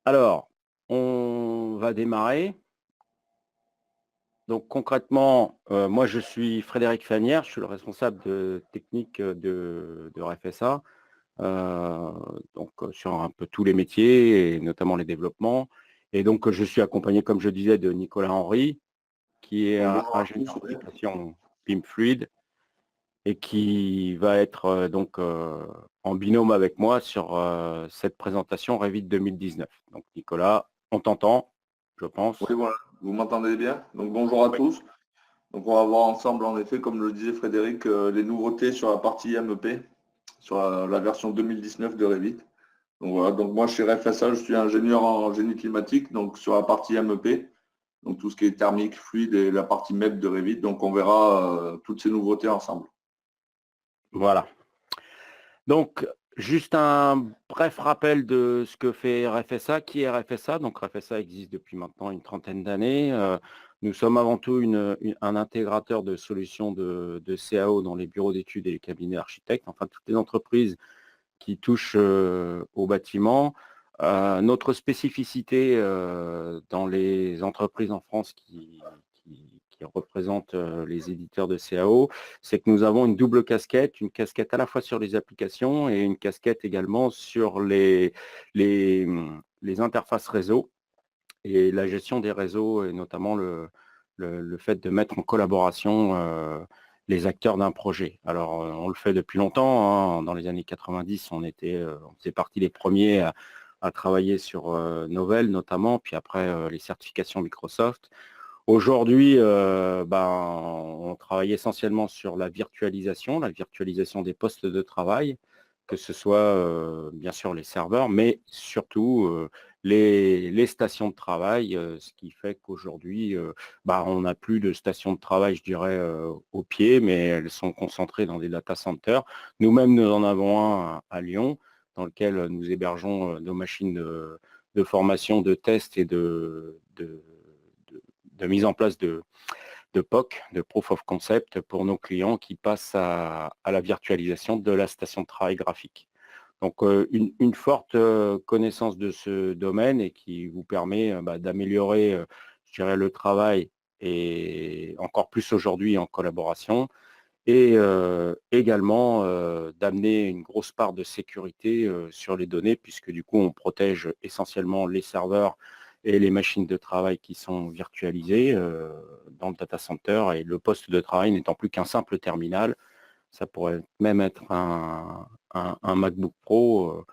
Alors, on va démarrer. Donc concrètement, moi je suis Frédéric Fanière, je suis le responsable technique de RFSA, sur un peu tous les métiers et notamment les développements. Et donc je suis accompagné, comme je disais, de Nicolas Henry, qui est Donc, un bonjour à tous. ingénieur d'application PIM Fluid et qui va être en binôme avec moi sur cette présentation Revit 2019. Donc Nicolas, on t'entend, je pense. Oui, voilà, vous m'entendez bien? Donc, bonjour à Oui. tous. Donc, on va voir ensemble, en effet, comme le disait Frédéric, les nouveautés sur la partie MEP, sur la version 2019 de Revit. Donc, voilà, donc moi, chez RFSA, je suis ingénieur en génie climatique, donc sur la partie MEP, donc tout ce qui est thermique, fluide et la partie MEP de Revit. Donc, on verra toutes ces nouveautés ensemble. Voilà. Donc, juste un bref rappel de ce que fait RFSA. Qui est RFSA? Donc, RFSA existe depuis maintenant une trentaine d'années. Nous sommes avant tout un intégrateur de solutions de CAO dans les bureaux d'études et les cabinets architectes, enfin toutes les entreprises qui touchent au bâtiment. Notre spécificité dans les entreprises en France qui représentent les éditeurs de CAO, c'est que nous avons une double casquette, une casquette à la fois sur les applications et une casquette également sur les, les interfaces réseau et la gestion des réseaux et notamment le fait de mettre en collaboration les acteurs d'un projet. Alors, on le fait depuis longtemps, hein. Dans les années 90, on faisait partie des premiers à travailler sur Novell notamment, puis après les certifications Microsoft. Aujourd'hui, on travaille essentiellement sur la virtualisation des postes de travail, que ce soit bien sûr les serveurs, mais surtout les stations de travail, ce qui fait qu'aujourd'hui, on n'a plus de stations de travail, je dirais, au pied, mais elles sont concentrées dans des data centers. Nous-mêmes, nous en avons un à Lyon, dans lequel nous hébergeons nos machines de formation, de test et de mise en place de POC, de Proof of Concept, pour nos clients qui passent à la virtualisation de la station de travail graphique. Donc, une forte connaissance de ce domaine et qui vous permet d'améliorer, je dirais, le travail et encore plus aujourd'hui en collaboration et également d'amener une grosse part de sécurité sur les données puisque du coup, on protège essentiellement les serveurs et les machines de travail qui sont virtualisées dans le data center et le poste de travail n'étant plus qu'un simple terminal. Ça pourrait même être un MacBook Pro.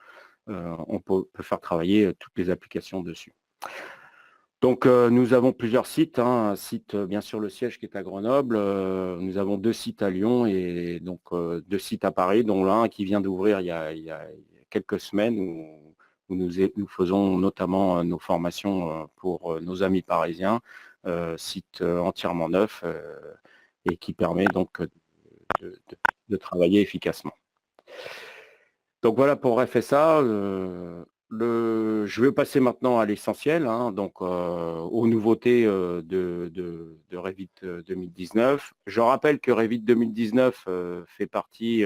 On peut faire travailler toutes les applications dessus. Donc, nous avons plusieurs sites, hein. Un site, bien sûr, le siège qui est à Grenoble. Nous avons 2 sites à Lyon et donc 2 sites à Paris, dont l'un qui vient d'ouvrir il y a quelques semaines où nous faisons notamment nos formations pour nos amis parisiens, site entièrement neuf et qui permet donc de travailler efficacement. Donc voilà pour FSA. Je vais passer maintenant à l'essentiel, hein, donc aux nouveautés de Revit 2019. Je rappelle que Revit 2019 fait partie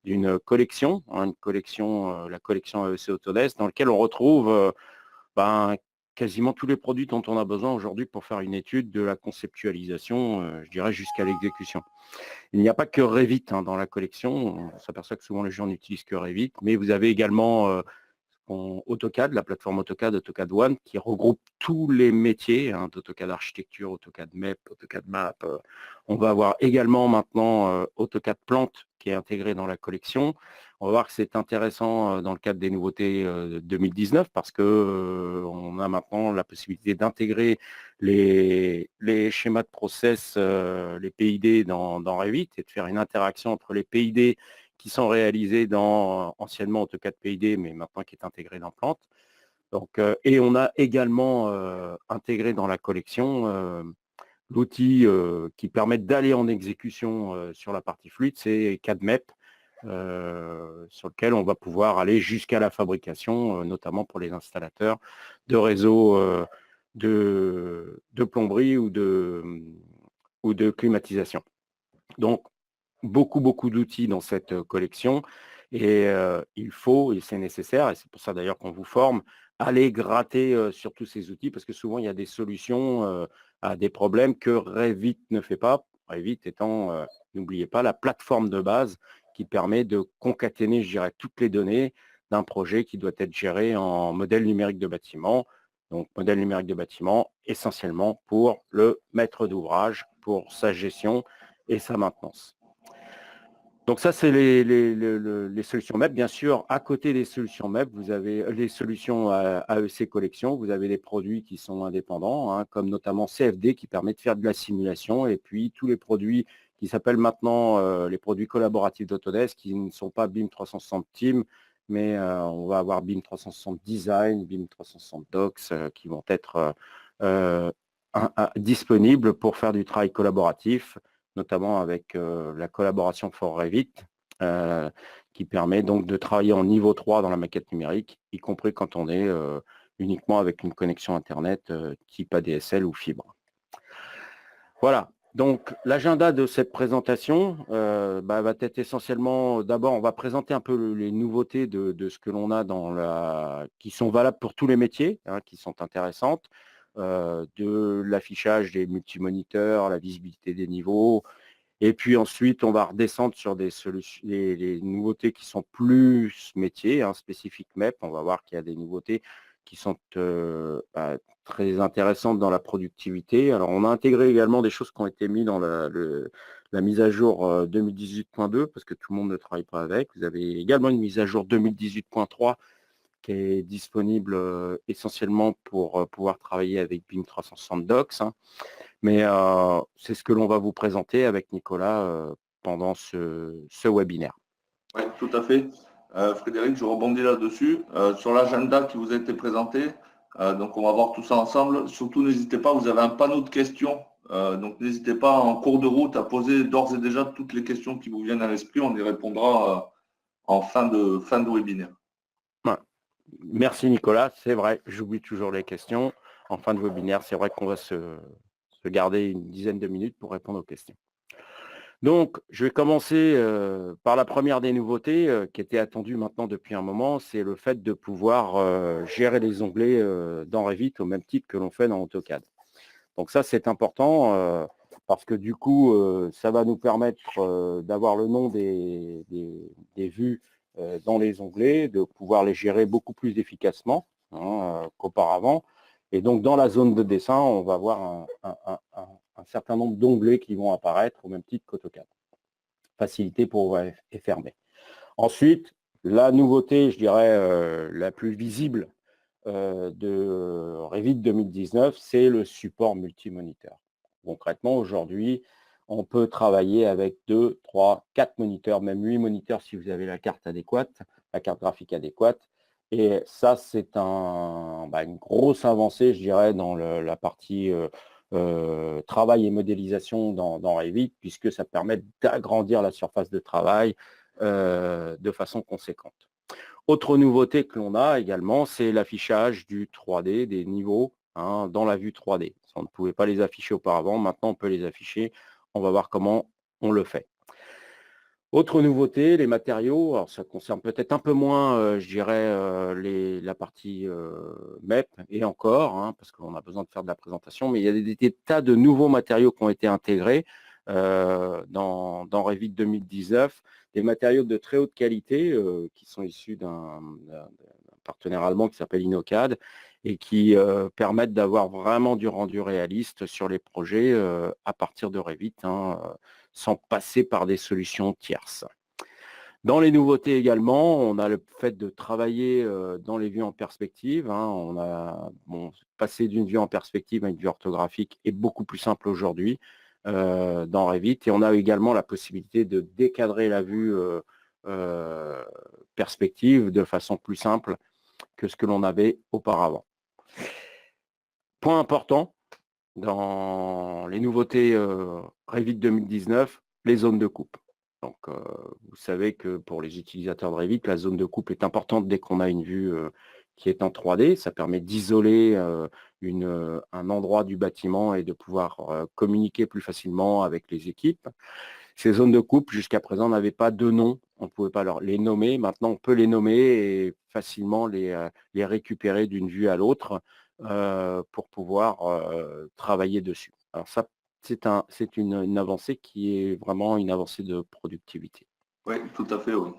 d'une collection, hein, la collection AEC Autodesk, dans laquelle on retrouve quasiment tous les produits dont on a besoin aujourd'hui pour faire une étude de la conceptualisation, je dirais, jusqu'à l'exécution. Il n'y a pas que Revit hein, dans la collection. On s'aperçoit que souvent les gens n'utilisent que Revit, mais vous avez également AutoCAD, la plateforme AutoCAD One, qui regroupe tous les métiers hein, d'AutoCAD Architecture, AutoCAD MEP, AutoCAD Map. On va avoir également maintenant AutoCAD Plante qui est intégré dans la collection. On va voir que c'est intéressant dans le cadre des nouveautés 2019 parce que on a maintenant la possibilité d'intégrer les schémas de process, les PID dans Revit et de faire une interaction entre les PID qui sont réalisés dans anciennement AutoCAD PID, mais maintenant qui est intégré dans Plante. Donc, et on a également intégré dans la collection l'outil qui permet d'aller en exécution sur la partie fluide, c'est CAD-MEP, sur lequel on va pouvoir aller jusqu'à la fabrication, notamment pour les installateurs de réseaux de plomberie ou de climatisation. Donc, beaucoup d'outils dans cette collection et il faut, et c'est nécessaire, et c'est pour ça d'ailleurs qu'on vous forme, aller gratter sur tous ces outils parce que souvent, il y a des solutions à des problèmes que Revit ne fait pas. Revit étant, n'oubliez pas, la plateforme de base qui permet de concaténer, je dirais, toutes les données d'un projet qui doit être géré en modèle numérique de bâtiment. Donc, modèle numérique de bâtiment, essentiellement pour le maître d'ouvrage, pour sa gestion et sa maintenance. Donc ça, c'est les solutions MEP. Bien sûr, à côté des solutions MEP, vous avez les solutions AEC Collection. Vous avez des produits qui sont indépendants, hein, comme notamment CFD qui permet de faire de la simulation. Et puis, tous les produits qui s'appellent maintenant les produits collaboratifs d'Autodesk, qui ne sont pas BIM 360 Team, mais on va avoir BIM 360 Design, BIM 360 Docs, qui vont être disponibles pour faire du travail collaboratif, notamment avec la collaboration for Revit, qui permet donc de travailler en niveau 3 dans la maquette numérique, y compris quand on est uniquement avec une connexion Internet type ADSL ou fibre. Voilà, donc l'agenda de cette présentation va être essentiellement, d'abord on va présenter un peu les nouveautés de ce que l'on a qui sont valables pour tous les métiers, hein, qui sont intéressantes. De l'affichage des multimoniteurs, la visibilité des niveaux. Et puis ensuite, on va redescendre sur des solutions, les nouveautés qui sont plus métiers, hein, spécifiques MEP. On va voir qu'il y a des nouveautés qui sont très intéressantes dans la productivité. Alors, on a intégré également des choses qui ont été mises dans la mise à jour 2018.2, parce que tout le monde ne travaille pas avec. Vous avez également une mise à jour 2018.3 qui est disponible essentiellement pour pouvoir travailler avec BIM 360 Docs. Hein. Mais c'est ce que l'on va vous présenter avec Nicolas pendant ce webinaire. Oui, tout à fait. Frédéric, je rebondis là-dessus. Sur l'agenda qui vous a été présenté, donc on va voir tout ça ensemble. Surtout, n'hésitez pas, vous avez un panneau de questions. Donc n'hésitez pas en cours de route à poser d'ores et déjà toutes les questions qui vous viennent à l'esprit. On y répondra en fin de webinaire. Ouais. Merci Nicolas, c'est vrai, j'oublie toujours les questions. En fin de webinaire, c'est vrai qu'on va se garder une dizaine de minutes pour répondre aux questions. Donc, je vais commencer par la première des nouveautés qui était attendue maintenant depuis un moment, c'est le fait de pouvoir gérer les onglets dans Revit au même titre que l'on fait dans AutoCAD. Donc ça, c'est important parce que du coup, ça va nous permettre d'avoir le nom des vues dans les onglets, de pouvoir les gérer beaucoup plus efficacement hein, qu'auparavant. Et donc, dans la zone de dessin, on va avoir un certain nombre d'onglets qui vont apparaître au même titre qu'AutoCAD. Facilité pour ouvrir et fermer. Ensuite, la nouveauté, je dirais, la plus visible de Revit 2019, c'est le support multimoniteur. Concrètement, aujourd'hui, on peut travailler avec 2, 3, 4 moniteurs, même 8 moniteurs si vous avez la carte adéquate, la carte graphique adéquate. Et ça, c'est une grosse avancée, je dirais, dans la partie travail et modélisation dans Revit, puisque ça permet d'agrandir la surface de travail de façon conséquente. Autre nouveauté que l'on a également, c'est l'affichage du 3D, des niveaux hein, dans la vue 3D. On ne pouvait pas les afficher auparavant, maintenant on peut les afficher. On va voir comment on le fait. Autre nouveauté, les matériaux. Alors ça concerne peut-être un peu moins, je dirais, la partie MEP et encore, hein, parce qu'on a besoin de faire de la présentation, mais il y a des tas de nouveaux matériaux qui ont été intégrés dans Revit 2019, des matériaux de très haute qualité qui sont issus d'un partenaire allemand qui s'appelle Inocad et qui permettent d'avoir vraiment du rendu réaliste sur les projets à partir de Revit, hein, sans passer par des solutions tierces. Dans les nouveautés également, on a le fait de travailler dans les vues en perspective. Hein. On a passer d'une vue en perspective à une vue orthographique est beaucoup plus simple aujourd'hui dans Revit. Et on a également la possibilité de décadrer la vue perspective de façon plus simple que ce que l'on avait auparavant. Point important, dans les nouveautés Revit 2019, les zones de coupe. Donc, vous savez que pour les utilisateurs de Revit, la zone de coupe est importante dès qu'on a une vue qui est en 3D. Ça permet d'isoler un endroit du bâtiment et de pouvoir communiquer plus facilement avec les équipes. Ces zones de coupe, jusqu'à présent, n'avaient pas de nom. On ne pouvait pas les nommer. Maintenant, on peut les nommer et facilement les récupérer d'une vue à l'autre pour pouvoir travailler dessus. Alors ça, c'est une avancée qui est vraiment une avancée de productivité. Oui, tout à fait, oui.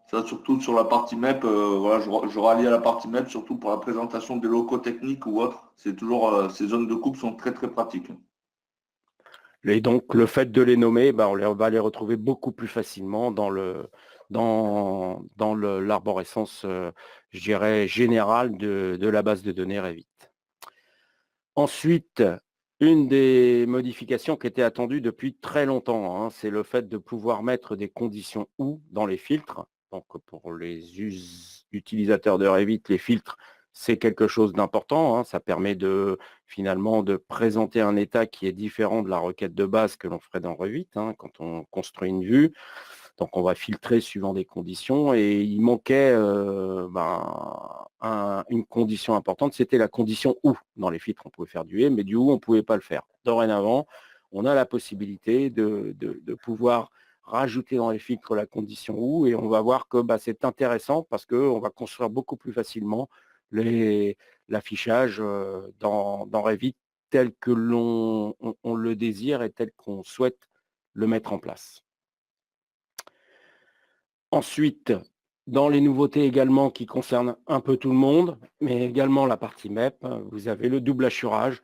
Ça, surtout sur la partie MEP, voilà, je rallie à la partie MEP, surtout pour la présentation des locaux techniques ou autres. C'est toujours, ces zones de coupe sont très, très pratiques. Et donc, le fait de les nommer, on va les retrouver beaucoup plus facilement dans l'arborescence, je dirais, générale de la base de données Revit. Ensuite, une des modifications qui était attendue depuis très longtemps, hein, c'est le fait de pouvoir mettre des conditions OU dans les filtres. Donc, pour les utilisateurs de Revit, les filtres, c'est quelque chose d'important. Hein. Ça permet finalement de présenter un état qui est différent de la requête de base que l'on ferait dans Revit hein, quand on construit une vue. Donc, on va filtrer suivant des conditions et il manquait une condition importante, c'était la condition OU. Dans les filtres, on pouvait faire du et, mais du OU, on ne pouvait pas le faire. Dorénavant, on a la possibilité de pouvoir rajouter dans les filtres la condition OU et on va voir que c'est intéressant parce qu'on va construire beaucoup plus facilement l'affichage dans Revit tel que on le désire et tel qu'on souhaite le mettre en place. Ensuite, dans les nouveautés également qui concernent un peu tout le monde, mais également la partie MEP, vous avez le double assurage.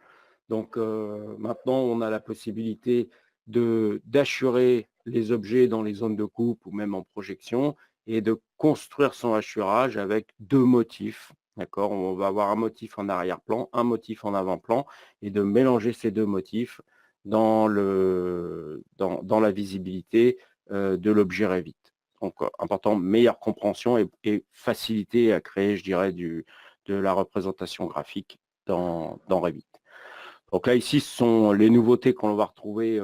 Donc maintenant, on a la possibilité d'assurer les objets dans les zones de coupe ou même en projection et de construire son assurage avec deux motifs. D'accord, on va avoir un motif en arrière-plan, un motif en avant-plan et de mélanger ces deux motifs dans la visibilité de l'objet Revit. Donc, important, meilleure compréhension et facilité à créer, je dirais, de la représentation graphique dans Revit. Donc là, ici, ce sont les nouveautés qu'on va retrouver.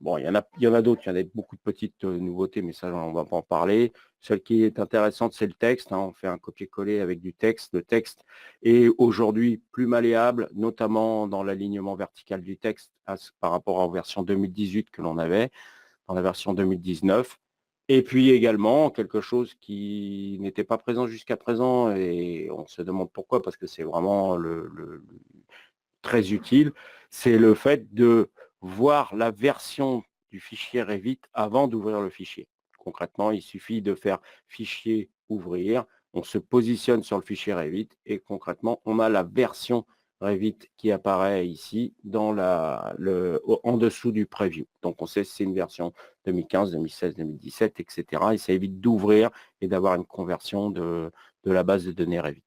Bon, il y en a d'autres, il y en a beaucoup de petites nouveautés, mais ça, on ne va pas en parler. Celle qui est intéressante, c'est le texte. Hein. On fait un copier-coller avec du texte. Le texte est aujourd'hui plus malléable, notamment dans l'alignement vertical du texte par rapport à la version 2018 que l'on avait, dans la version 2019. Et puis également, quelque chose qui n'était pas présent jusqu'à présent, et on se demande pourquoi, parce que c'est vraiment très utile, c'est le fait de voir la version du fichier Revit avant d'ouvrir le fichier. Concrètement, il suffit de faire fichier ouvrir, on se positionne sur le fichier Revit et concrètement, on a la version Revit qui apparaît ici en dessous du preview. Donc, on sait si c'est une version 2015, 2016, 2017, etc. Et ça évite d'ouvrir et d'avoir une conversion de la base de données Revit.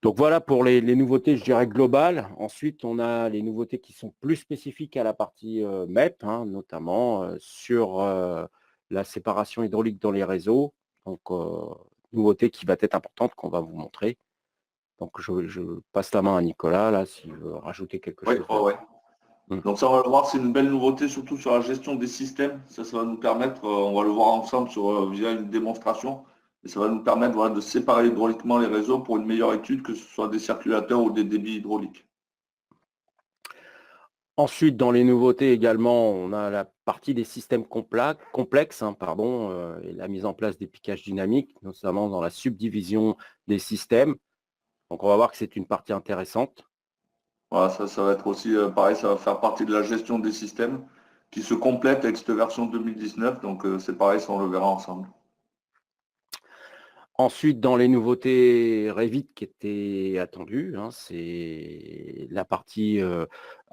Donc voilà pour les nouveautés, je dirais, globales. Ensuite, on a les nouveautés qui sont plus spécifiques à la partie MEP, hein, notamment sur la séparation hydraulique dans les réseaux. Donc, nouveauté qui va être importante, qu'on va vous montrer. Donc, je passe la main à Nicolas, là, s'il veut rajouter quelque chose. Donc ça, on va le voir, c'est une belle nouveauté, surtout sur la gestion des systèmes. Ça va nous permettre, on va le voir ensemble via une démonstration, et ça va nous permettre voilà, de séparer hydrauliquement les réseaux pour une meilleure étude, que ce soit des circulateurs ou des débits hydrauliques. Ensuite, dans les nouveautés également, on a la partie des systèmes complexes, hein, et la mise en place des piquages dynamiques, notamment dans la subdivision des systèmes. Donc, on va voir que c'est une partie intéressante. Voilà, ça va être aussi pareil, ça va faire partie de la gestion des systèmes qui se complète avec cette version 2019. Donc, c'est pareil, ça, on le verra ensemble. Ensuite, dans les nouveautés Revit qui étaient attendues, hein, c'est la partie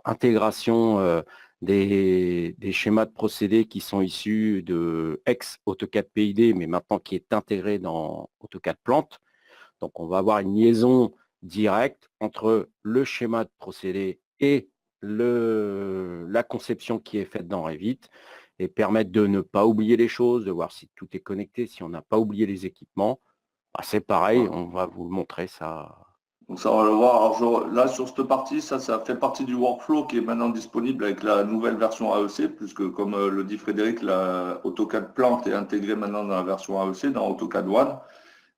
intégration des schémas de procédés qui sont issus de ex-AutoCAD PID, mais maintenant qui est intégré dans AutoCAD Plant. Donc, on va avoir une liaison directe entre le schéma de procédé et la conception qui est faite dans Revit et permettre de ne pas oublier les choses, de voir si tout est connecté, si on n'a pas oublié les équipements. C'est pareil, on va vous montrer ça. Donc ça, on va le voir. Alors, là, sur cette partie, ça fait partie du workflow qui est maintenant disponible avec la nouvelle version AEC, puisque comme le dit Frédéric, la AutoCAD Plant est intégrée maintenant dans la version AEC, dans AutoCAD One.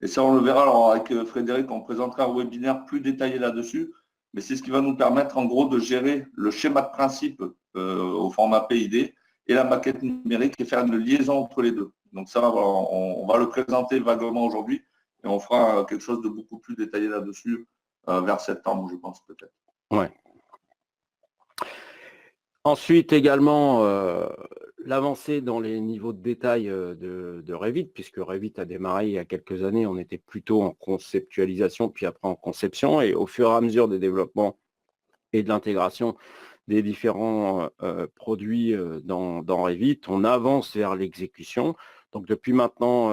Et ça, on le verra. Alors, avec Frédéric, on présentera un webinaire plus détaillé là-dessus. Mais c'est ce qui va nous permettre, en gros, de gérer le schéma de principe au format PID et la maquette numérique et faire une liaison entre les deux. Donc ça, on va le présenter vaguement aujourd'hui et on fera quelque chose de beaucoup plus détaillé là-dessus vers septembre, je pense peut-être. Ouais. Ensuite également, l'avancée dans les niveaux de détail de Revit, puisque Revit a démarré il y a quelques années, on était plutôt en conceptualisation, puis après en conception, et au fur et à mesure des développements et de l'intégration des différents produits dans Revit, on avance vers l'exécution. Donc depuis maintenant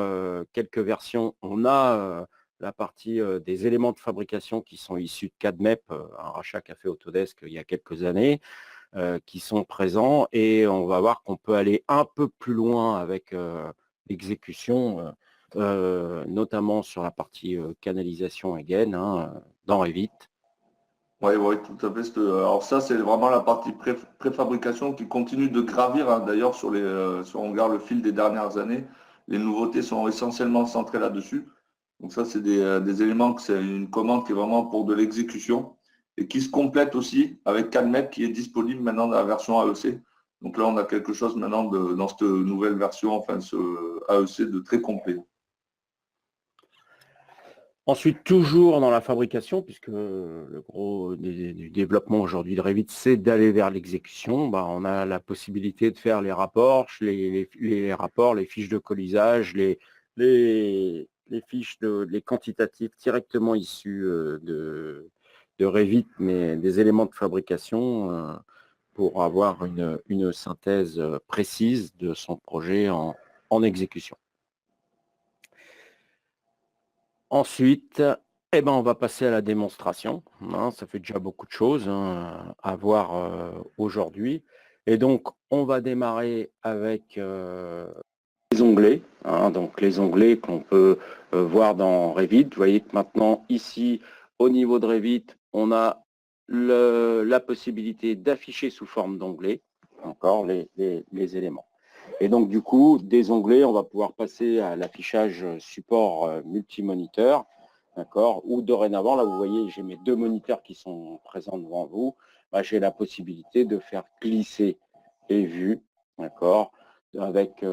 quelques versions, on a la partie des éléments de fabrication qui sont issus de CAD/MEP, un rachat qu'a fait Autodesk il y a quelques années, qui sont présents, et on va voir qu'on peut aller un peu plus loin avec l'exécution, notamment sur la partie canalisation et gaine dans Revit. Oui, tout à fait. Alors ça, c'est vraiment la partie préfabrication qui continue de gravir. D'ailleurs, si on regarde le fil des dernières années, les nouveautés sont essentiellement centrées là-dessus. Donc ça, c'est des éléments que c'est une commande qui est vraiment pour de l'exécution et qui se complète aussi avec CAD/MEP qui est disponible maintenant dans la version AEC. Donc là, on a quelque chose maintenant dans cette nouvelle version, enfin ce AEC de très complet. Ensuite, toujours dans la fabrication, puisque le gros du développement aujourd'hui de Revit, c'est d'aller vers l'exécution, on a la possibilité de faire les rapports, les rapports, les fiches de colisage, les fiches les quantitatifs directement issus de Revit, mais des éléments de fabrication pour avoir une synthèse précise de son projet en exécution. Ensuite, on va passer à la démonstration. Ça fait déjà beaucoup de choses à voir aujourd'hui. Et donc, on va démarrer avec les onglets. Donc, les onglets qu'on peut voir dans Revit. Vous voyez que maintenant, ici, au niveau de Revit, on a la possibilité d'afficher sous forme d'onglets encore les éléments. Et donc, du coup, des onglets, on va pouvoir passer à l'affichage support multimoniteur, d'accord, ou dorénavant, là, vous voyez, j'ai mes deux moniteurs qui sont présents devant vous. J'ai la possibilité de faire glisser les vues, d'accord, avec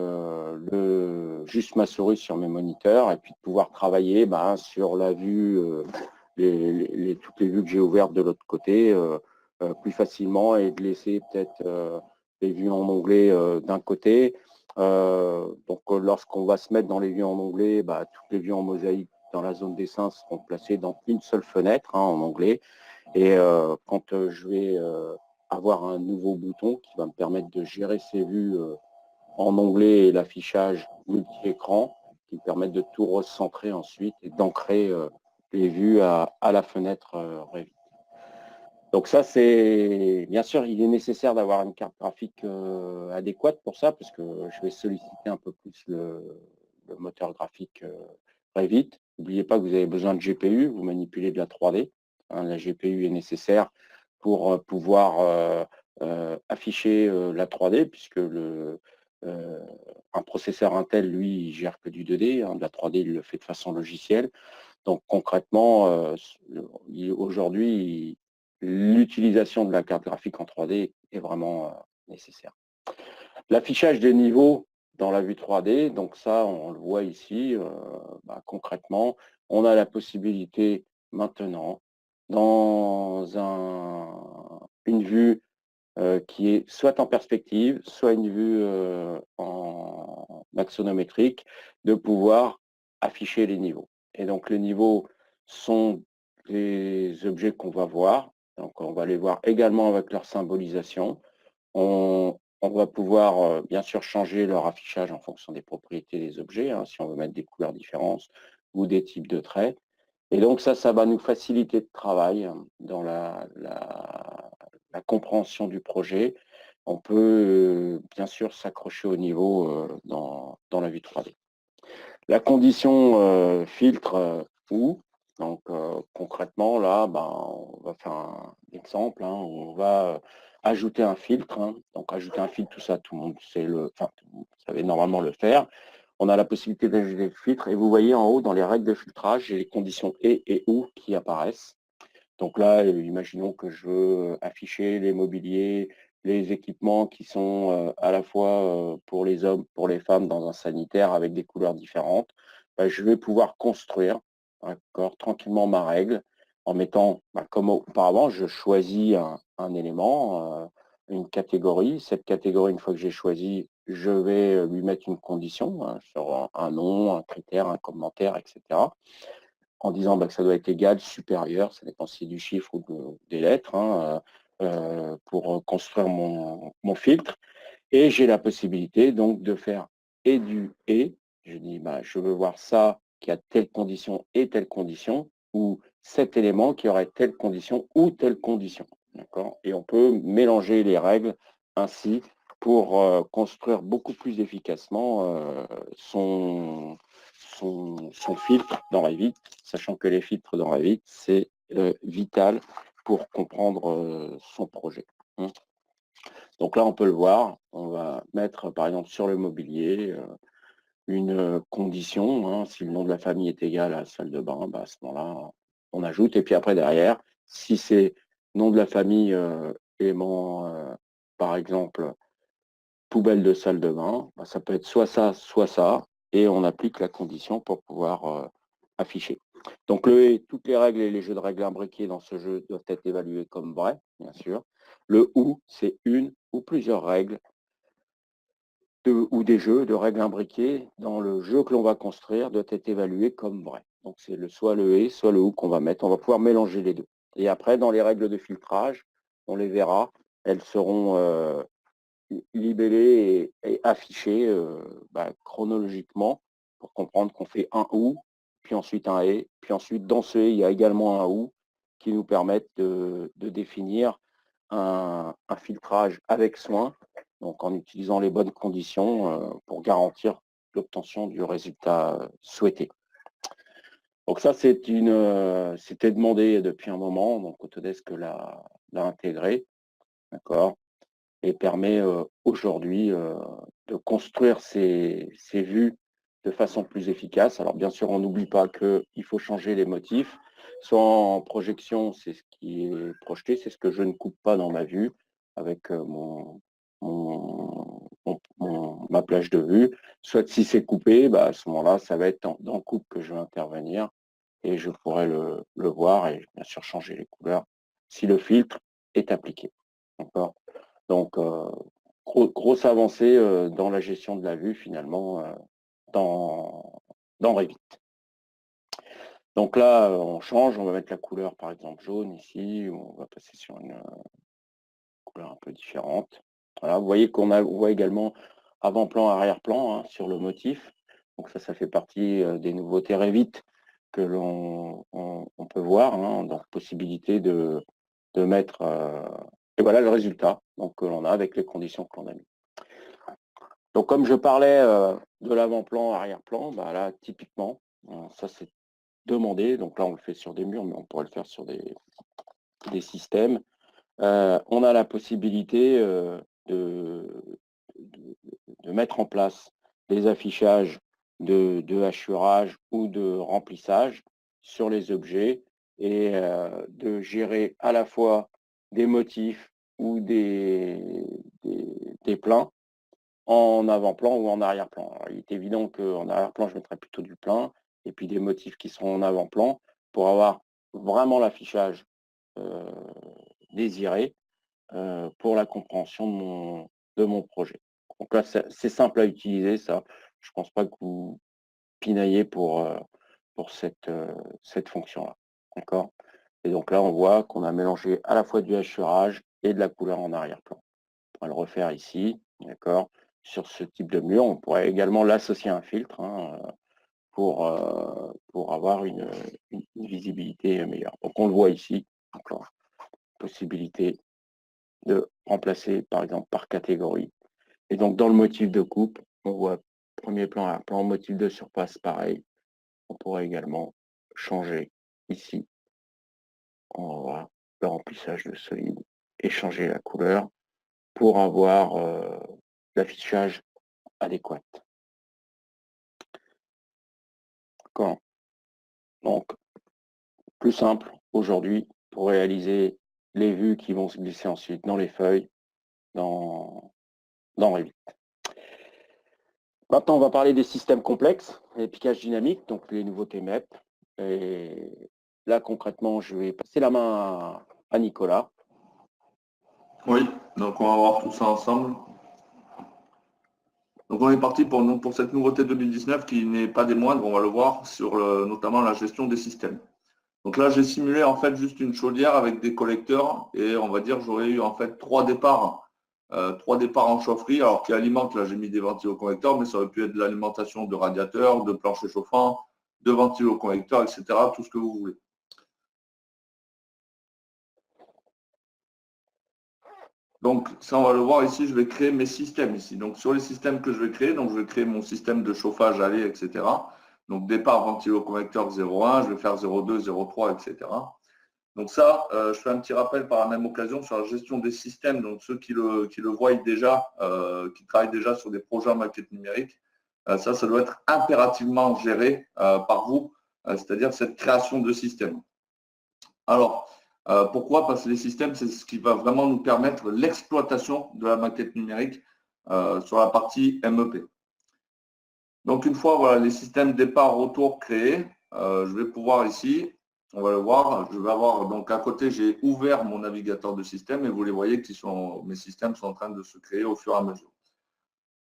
juste ma souris sur mes moniteurs, et puis de pouvoir travailler sur la vue, toutes les vues que j'ai ouvertes de l'autre côté plus facilement, et de laisser peut-être les vues en onglet d'un côté. Donc lorsqu'on va se mettre dans les vues en onglet, toutes les vues en mosaïque dans la zone dessin seront placées dans une seule fenêtre en onglet. Et quand je vais avoir un nouveau bouton qui va me permettre de gérer ces vues en onglet et l'affichage multi-écran, qui me permettent de tout recentrer ensuite et d'ancrer les vues à la fenêtre Revit. Donc ça, c'est bien sûr, il est nécessaire d'avoir une carte graphique adéquate pour ça, parce que je vais solliciter un peu plus le moteur graphique Revit. N'oubliez pas que vous avez besoin de GPU, vous manipulez de la 3D. La GPU est nécessaire pour pouvoir afficher la 3D, puisque un processeur Intel, lui, il gère que du 2D. De la 3D, il le fait de façon logicielle. Donc concrètement, aujourd'hui, l'utilisation de la carte graphique en 3D est vraiment nécessaire. L'affichage des niveaux dans la vue 3D, donc ça, on le voit ici, concrètement, on a la possibilité maintenant, dans une vue qui est soit en perspective, soit une vue en axonométrique, de pouvoir afficher les niveaux. Et donc les niveaux sont les objets qu'on va voir. Donc on va les voir également avec leur symbolisation. On va pouvoir bien sûr changer leur affichage en fonction des propriétés des objets, si on veut mettre des couleurs différentes ou des types de traits. Et donc ça va nous faciliter le travail dans la compréhension du projet. On peut bien sûr s'accrocher au niveau dans la vue 3D. La condition filtre ou, donc concrètement là, on va faire un exemple, on va ajouter un filtre. Donc ajouter un filtre, tout ça, tout le monde sait vous savez normalement le faire. On a la possibilité d'ajouter le filtre, et vous voyez en haut dans les règles de filtrage, j'ai les conditions et ou qui apparaissent. Donc là, imaginons que je veux afficher les mobiliers les équipements qui sont à la fois pour les hommes, pour les femmes dans un sanitaire avec des couleurs différentes, bah, je vais pouvoir construire tranquillement ma règle en mettant, comme auparavant, je choisis un élément, une catégorie. Cette catégorie, une fois que j'ai choisi, je vais lui mettre une condition sur un nom, un critère, un commentaire, etc. En disant que ça doit être égal, supérieur, ça dépend si c'est du chiffre ou des lettres, pour construire mon filtre. Et j'ai la possibilité donc de faire et du et. Je dis, je veux voir ça qui a telle condition et telle condition, ou cet élément qui aurait telle condition ou telle condition. D'accord? Et on peut mélanger les règles ainsi pour construire beaucoup plus efficacement son filtre dans Revit, sachant que les filtres dans Revit, c'est vital pour comprendre son projet. Donc là, on peut le voir, on va mettre par exemple sur le mobilier une condition, si le nom de la famille est égal à la salle de bain, à ce moment-là, on ajoute. Et puis après, derrière, si c'est nom de la famille, élément, par exemple, poubelle de salle de bain, ça peut être soit ça, et on applique la condition pour pouvoir afficher. Donc toutes les règles et les jeux de règles imbriqués dans ce jeu doivent être évalués comme vrais, bien sûr. Le ou, c'est une ou plusieurs règles ou des jeux de règles imbriquées dans le jeu que l'on va construire doit être évalué comme vrai. Donc c'est soit le et, soit le ou qu'on va mettre. On va pouvoir mélanger les deux. Et après, dans les règles de filtrage, on les verra, elles seront libellées et affichées chronologiquement pour comprendre qu'on fait un ou, puis ensuite un et, puis ensuite dans ce et, il y a également un ou qui nous permettent de définir un filtrage avec soin, donc en utilisant les bonnes conditions pour garantir l'obtention du résultat souhaité. Donc ça, c'était demandé depuis un moment, donc Autodesk l'a intégré, d'accord, et permet aujourd'hui de construire ces vues de façon plus efficace. Alors bien sûr, on n'oublie pas qu'il faut changer les motifs. Soit en projection, c'est ce qui est projeté, c'est ce que je ne coupe pas dans ma vue avec ma plage de vue. Soit si c'est coupé, à ce moment-là, ça va être dans coupe que je vais intervenir et je pourrai le voir et bien sûr changer les couleurs si le filtre est appliqué. D'accord ? Donc, grosse avancée dans la gestion de la vue finalement dans Revit. Donc là, on change, on va mettre la couleur par exemple jaune ici, on va passer sur une couleur un peu différente. Voilà, vous voyez qu'on voit également avant-plan, arrière-plan sur le motif. Donc ça fait partie des nouveautés Revit que l'on peut voir, donc possibilité de mettre, et voilà le résultat que l'on a avec les conditions que l'on a mis. Donc comme je parlais de l'avant-plan, arrière-plan, là typiquement, ça c'est demandé, donc là on le fait sur des murs, mais on pourrait le faire sur des systèmes. On a la possibilité de mettre en place des affichages de hachurage ou de remplissage sur les objets et de gérer à la fois des motifs ou des plans en avant-plan ou en arrière-plan. Il est évident qu'en arrière-plan, je mettrai plutôt du plein et puis des motifs qui seront en avant-plan pour avoir vraiment l'affichage désiré pour la compréhension de mon projet. Donc là, c'est simple à utiliser, ça. Je ne pense pas que vous pinaillez pour cette fonction-là. D'accord ? Et donc là, on voit qu'on a mélangé à la fois du hachurage et de la couleur en arrière-plan. On va le refaire ici, d'accord ? Sur ce type de mur, on pourrait également l'associer à un filtre pour avoir une visibilité meilleure. Donc on le voit ici, encore possibilité de remplacer par exemple par catégorie. Et donc dans le motif de coupe, on voit premier plan, arrière-plan, motif de surface, pareil. On pourrait également changer ici. On va voir le remplissage de solide et changer la couleur pour avoir l'affichage adéquat. D'accord. Donc, plus simple aujourd'hui pour réaliser les vues qui vont se glisser ensuite dans les feuilles. dans Revit. Maintenant, on va parler des systèmes complexes, les piquages dynamiques, donc les nouveautés MEP. Et là, concrètement, je vais passer la main à Nicolas. Oui, donc on va voir tout ça ensemble. Donc on est parti pour cette nouveauté 2019 qui n'est pas des moindres, on va le voir, sur notamment la gestion des systèmes. Donc là, j'ai simulé en fait juste une chaudière avec des collecteurs et on va dire j'aurais eu en fait trois départs en chaufferie, alors qui alimentent, là j'ai mis des ventiloconvecteurs, mais ça aurait pu être de l'alimentation de radiateurs, de planchers chauffants, de ventiloconvecteurs, etc., tout ce que vous voulez. Donc ça, on va le voir ici, je vais créer mes systèmes ici. Donc sur les systèmes que je vais créer, donc je vais créer mon système de chauffage aller, etc. Donc départ ventiloconvecteur 0,1, je vais faire 0,2, 0,3, etc. Donc ça, je fais un petit rappel par la même occasion sur la gestion des systèmes. Donc ceux qui le voient déjà, qui travaillent déjà sur des projets en maquette numérique, ça doit être impérativement géré par vous, c'est-à-dire cette création de système. Alors, pourquoi? Parce que les systèmes, c'est ce qui va vraiment nous permettre l'exploitation de la maquette numérique sur la partie MEP. Donc une fois voilà, les systèmes départ-retour créés, je vais pouvoir ici, on va le voir, je vais avoir, donc à côté, j'ai ouvert mon navigateur de système et vous les voyez que mes systèmes sont en train de se créer au fur et à mesure.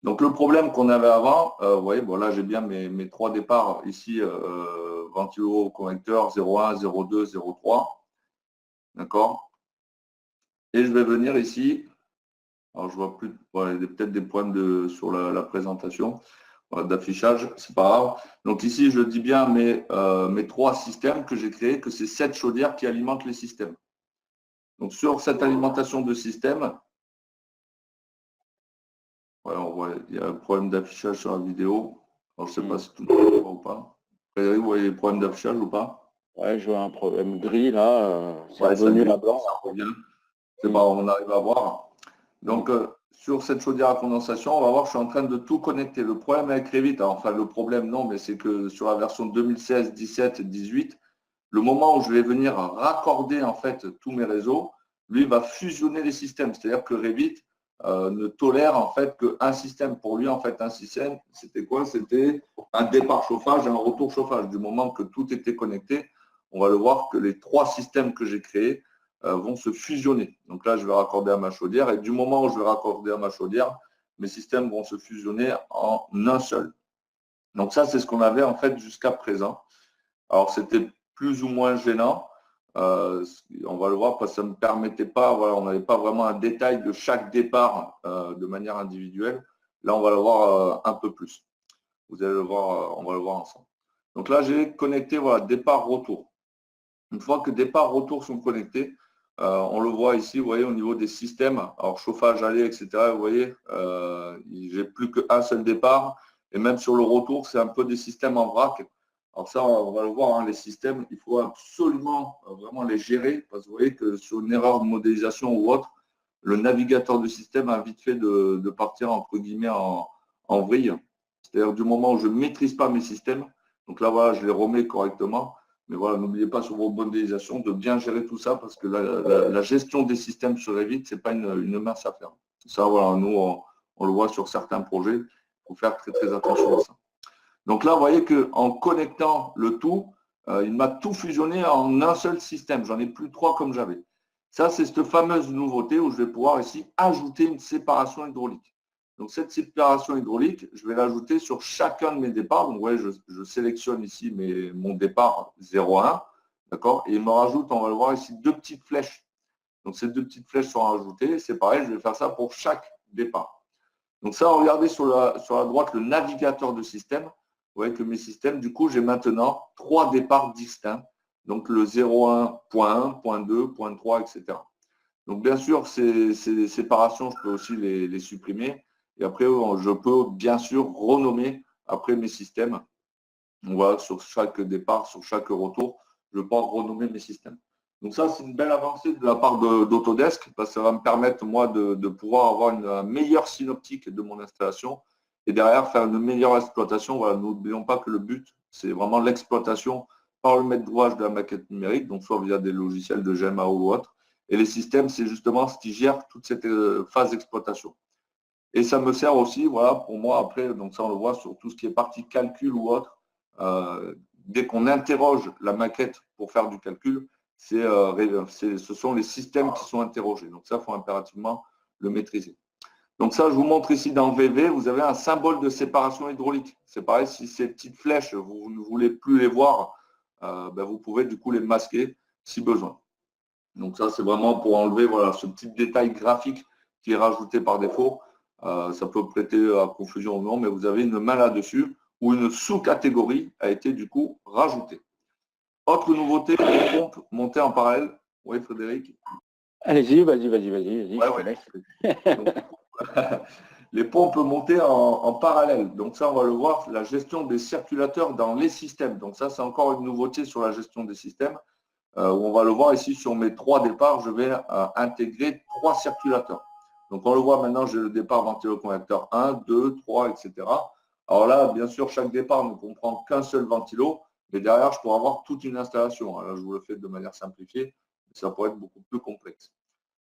Donc le problème qu'on avait avant, vous voyez, bon là j'ai bien mes trois départs ici, ventilo convecteur 0,1, 0,2, 0,3, d'accord? Et je vais venir ici, alors je vois plus, voilà, il y a peut-être des problèmes sur la présentation. D'affichage, c'est pas grave. Donc ici, je dis bien mes trois systèmes que j'ai créés, que c'est cette chaudière qui alimente les systèmes. Donc sur cette alimentation de système, on voit, il y a un problème d'affichage sur la vidéo. Alors, je ne sais pas si tout le monde voit ou pas. Frédéric, vous voyez les problèmes d'affichage ou pas? Ouais, je vois un problème gris là, c'est Ouais, revenu à blanc. ça revient. C'est pas, on arrive à voir. Donc, sur cette chaudière à condensation, on va voir, je suis en train de tout connecter. Le problème avec Revit, enfin le problème non, mais c'est que sur la version 2016, 17 et 18, le moment où je vais venir raccorder en fait tous mes réseaux, lui va fusionner les systèmes. C'est-à-dire que Revit ne tolère en fait qu'un système. Pour lui, en fait, un système, c'était quoi? C'était un départ chauffage et un retour chauffage. Du moment que tout était connecté, on va le voir que les trois systèmes que j'ai créés vont se fusionner. Donc là, je vais raccorder à ma chaudière et du moment où je vais raccorder à ma chaudière, mes systèmes vont se fusionner en un seul. Donc ça, c'est ce qu'on avait en fait jusqu'à présent. Alors, c'était plus ou moins gênant. On va le voir parce que ça ne me permettait pas, voilà, on n'avait pas vraiment un détail de chaque départ de manière individuelle. Là, on va le voir un peu plus. Vous allez le voir, on va le voir ensemble. Donc là, j'ai connecté voilà, départ-retour. Une fois que départ-retour sont connectés, on le voit ici, vous voyez, au niveau des systèmes, alors chauffage, aller, etc. Vous voyez, j'ai plus qu'un seul départ. Et même sur le retour, c'est un peu des systèmes en vrac. Alors ça, on va le voir, hein, les systèmes, il faut absolument vraiment les gérer parce que vous voyez que sur une erreur de modélisation ou autre, le navigateur du système a vite fait de partir entre guillemets en vrille. C'est-à-dire du moment où je ne maîtrise pas mes systèmes, donc là, voilà, je les remets correctement. Mais voilà, n'oubliez pas sur vos modélisations de bien gérer tout ça parce que la gestion des systèmes sur Revit, ce n'est pas une mince affaire. Ça, voilà, nous, on le voit sur certains projets. Il faut faire très, très attention à ça. Donc là, vous voyez qu'en connectant le tout, il m'a tout fusionné en un seul système. J'en ai plus trois comme j'avais. Ça, c'est cette fameuse nouveauté où je vais pouvoir ici ajouter une séparation hydraulique. Donc cette séparation hydraulique, je vais l'ajouter sur chacun de mes départs. Donc vous voyez, je sélectionne ici mon départ 0,1. D'accord? Et il me rajoute, on va le voir ici, deux petites flèches. Donc ces deux petites flèches sont rajoutées. C'est pareil, je vais faire ça pour chaque départ. Donc ça, regardez sur la droite le navigateur de système. Vous voyez que mes systèmes, du coup, j'ai maintenant trois départs distincts. Donc le 0,1, point 2, point 3, etc. Donc bien sûr, ces séparations, je peux aussi les supprimer. Et après, je peux bien sûr renommer après mes systèmes. Donc voilà, sur chaque départ, sur chaque retour, je peux renommer mes systèmes. Donc ça, c'est une belle avancée de la part d'Autodesk parce que ça va me permettre, moi, de pouvoir avoir une meilleure synoptique de mon installation et derrière faire une meilleure exploitation. Voilà, n'oublions pas que le but, c'est vraiment l'exploitation par le maître d'ouvrage de la maquette numérique, donc soit via des logiciels de GMAO ou autre, Et les systèmes, c'est justement ce qui gère toute cette phase d'exploitation. Et ça me sert aussi, voilà, pour moi, après, donc ça on le voit sur tout ce qui est partie calcul ou autre, dès qu'on interroge la maquette pour faire du calcul, ce sont les systèmes qui sont interrogés. Donc ça, il faut impérativement le maîtriser. Donc ça, je vous montre ici dans VV, vous avez un symbole de séparation hydraulique. C'est pareil, si ces petites flèches, vous ne voulez plus les voir, vous pouvez du coup les masquer si besoin. Donc ça, c'est vraiment pour enlever voilà, ce petit détail graphique qui est rajouté par défaut. Ça peut prêter à confusion ou non, mais vous avez une main là-dessus où une sous-catégorie a été du coup rajoutée. Autre nouveauté, les pompes montées en parallèle. Oui, Frédéric? Allez-y, vas-y, je te laisse. Donc, les pompes montées en parallèle. Donc ça, on va le voir, la gestion des circulateurs dans les systèmes. Donc ça, c'est encore une nouveauté sur la gestion des systèmes. Où on va le voir ici sur mes 3 départs, je vais intégrer 3 circulateurs. Donc on le voit maintenant, j'ai le départ ventilo-convecteur 1, 2, 3, etc. Alors là, bien sûr, chaque départ ne comprend qu'un seul ventilo, mais derrière, je pourrais avoir toute une installation. Là, je vous le fais de manière simplifiée, mais ça pourrait être beaucoup plus complexe.